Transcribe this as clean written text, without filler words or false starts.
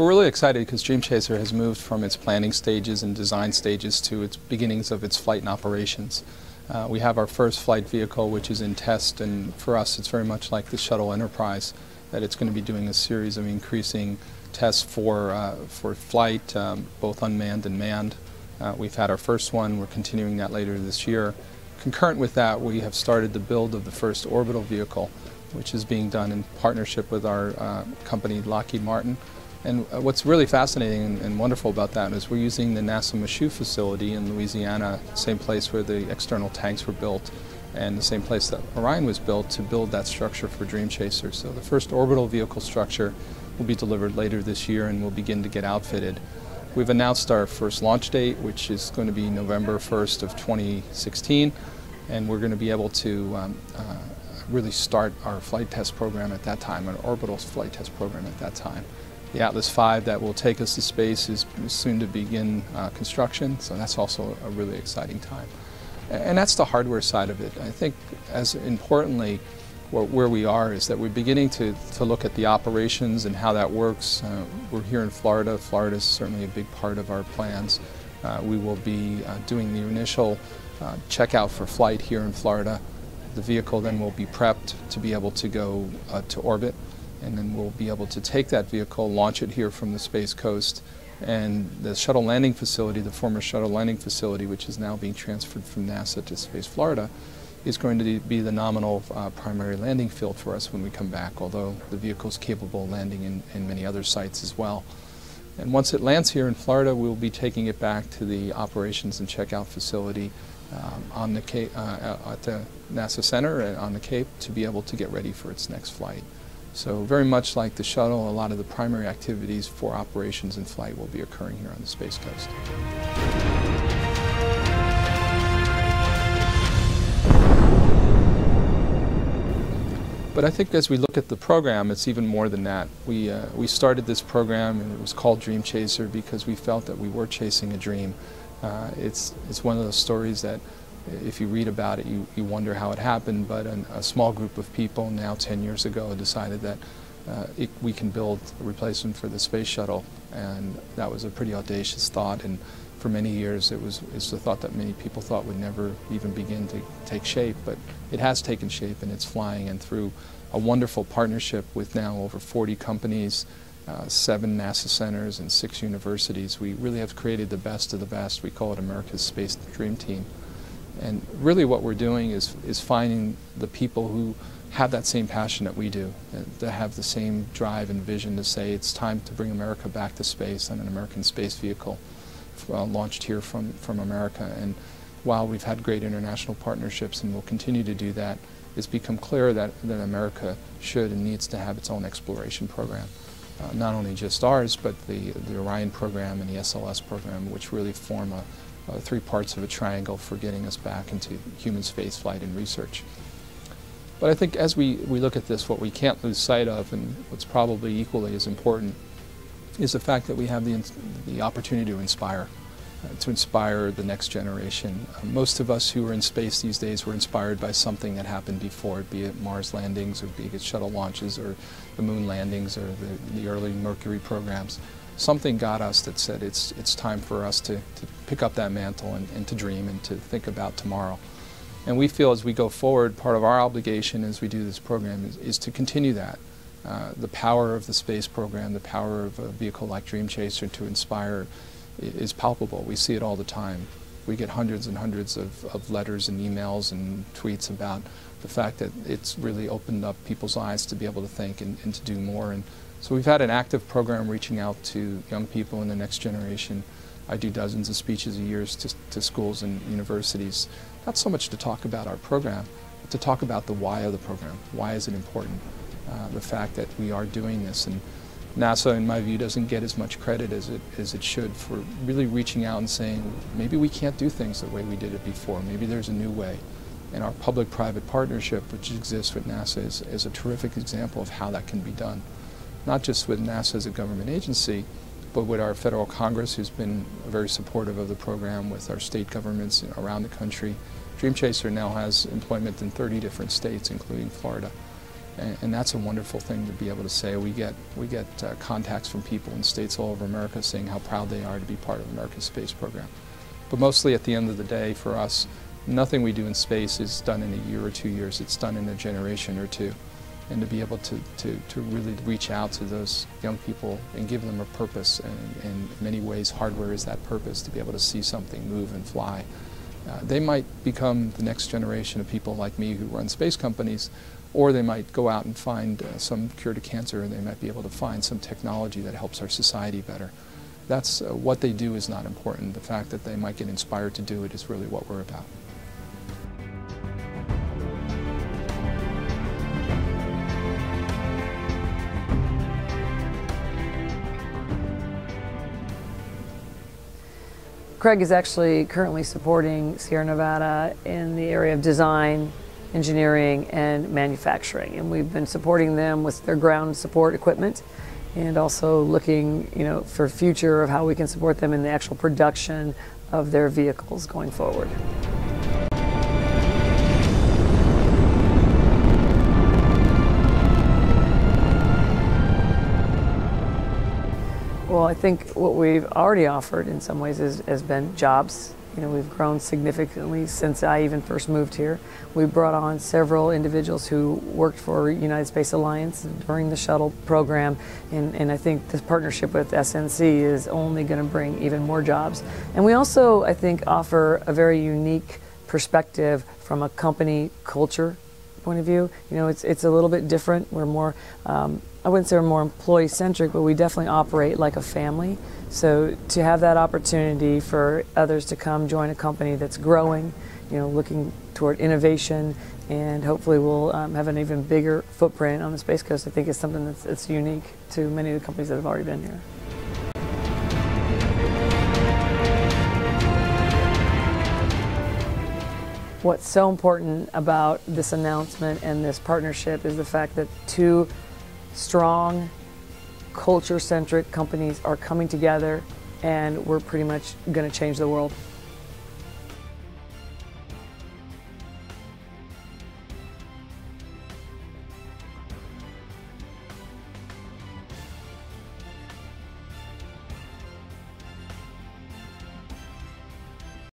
We're really excited because Dream Chaser has moved from its planning stages and design stages to its beginnings of its flight and operations. We have our first flight vehicle, which is in test, and for us it's very much like the Shuttle Enterprise, that it's going to be doing a series of increasing tests for flight, both unmanned and manned. We've had our first one. We're continuing that later this year. Concurrent with that, we have started the build of the first orbital vehicle, which is being done in partnership with our company Lockheed Martin. And what's really fascinating and wonderful about that is we're using the NASA Michoud facility in Louisiana, same place where the external tanks were built, and the same place that Orion was built, to build that structure for Dream Chaser. So the first orbital vehicle structure will be delivered later this year and will begin to get outfitted. We've announced our first launch date, which is going to be November 1st of 2016, and we're going to be able to really start our flight test program at that time, an orbital flight test program at that time. The Atlas V that will take us to space is soon to begin construction, so that's also a really exciting time. And that's the hardware side of it. I think as importantly, where we are is that we're beginning to look at the operations and how that works. We're here in Florida. Florida is certainly a big part of our plans. We will be doing the initial checkout for flight here in Florida. The vehicle then will be prepped to be able to go to orbit, and then we'll be able to take that vehicle, launch it here from the Space Coast, and the shuttle landing facility, the former shuttle landing facility, which is now being transferred from NASA to Space Florida, is going to be the nominal primary landing field for us when we come back, although the vehicle is capable of landing in many other sites as well. And once it lands here in Florida, we'll be taking it back to the operations and checkout facility on the Cape, at the NASA Center on the Cape, to be able to get ready for its next flight. So very much like the shuttle, a lot of the primary activities for operations and flight will be occurring here on the Space Coast. But I think as we look at the program, it's even more than that. We started this program, and it was called Dream Chaser because we felt that we were chasing a dream. It's one of those stories that if you read about it, you wonder how it happened, but a small group of people now 10 years ago decided that we can build a replacement for the space shuttle, and that was a pretty audacious thought, and for many years it's a thought that many people thought would never even begin to take shape, but it has taken shape and it's flying, and through a wonderful partnership with now over 40 companies, 7 NASA centers and 6 universities, we really have created the best of the best. We call it America's Space Dream Team. And really what we're doing is finding the people who have that same passion that we do, that have the same drive and vision to say it's time to bring America back to space on an American space vehicle launched here from America. And while we've had great international partnerships and will continue to do that, it's become clear that America should and needs to have its own exploration program. Not only just ours, but the Orion program and the SLS program, which really form 3 parts of a triangle for getting us back into human space flight and research. But I think as we look at this, what we can't lose sight of, and what's probably equally as important, is the fact that we have the opportunity to inspire the next generation. Most of us who are in space these days were inspired by something that happened before, be it Mars landings, or be it shuttle launches, or the moon landings, or the early Mercury programs. Something got us that said it's time for us to pick up that mantle and to dream and to think about tomorrow. And we feel as we go forward, part of our obligation as we do this program is to continue that. The power of the space program, the power of a vehicle like Dream Chaser to inspire is palpable. We see it all the time. We get hundreds and hundreds of letters and emails and tweets about the fact that it's really opened up people's eyes to be able to think and to do more. And so we've had an active program reaching out to young people in the next generation. I do dozens of speeches a year to schools and universities, not so much to talk about our program, but to talk about the why of the program. Why is it important? The fact that we are doing this. And NASA, in my view, doesn't get as much credit as it should for really reaching out and saying, maybe we can't do things the way we did it before. Maybe there's a new way. And our public-private partnership, which exists with NASA, is a terrific example of how that can be done. Not just with NASA as a government agency, but with our federal Congress, who's been very supportive of the program, with our state governments around the country. Dream Chaser now has employment in 30 different states, including Florida. And that's a wonderful thing to be able to say. We get contacts from people in states all over America saying how proud they are to be part of America's space program. But mostly at the end of the day, for us, nothing we do in space is done in a year or 2 years. It's done in a generation or two. And to be able to really reach out to those young people and give them a purpose, and in many ways hardware is that purpose, to be able to see something move and fly. They might become the next generation of people like me who run space companies, or they might go out and find some cure to cancer, and they might be able to find some technology that helps our society better. That's what they do is not important. The fact that they might get inspired to do it is really what we're about. Craig is actually currently supporting Sierra Nevada in the area of design, engineering, and manufacturing. And we've been supporting them with their ground support equipment, and also looking, for future of how we can support them in the actual production of their vehicles going forward. Well, I think what we've already offered in some ways has been jobs. We've grown significantly since I even first moved here. We brought on several individuals who worked for United Space Alliance during the shuttle program, and I think this partnership with SNC is only going to bring even more jobs. And we also, I think, offer a very unique perspective from a company culture point of view. It's a little bit different. We're more, I wouldn't say we're more employee-centric, but we definitely operate like a family. So to have that opportunity for others to come join a company that's growing, looking toward innovation, and hopefully we'll have an even bigger footprint on the Space Coast, I think is something that's unique to many of the companies that have already been here. What's so important about this announcement and this partnership is the fact that two strong, culture-centric companies are coming together, and we're pretty much going to change the world.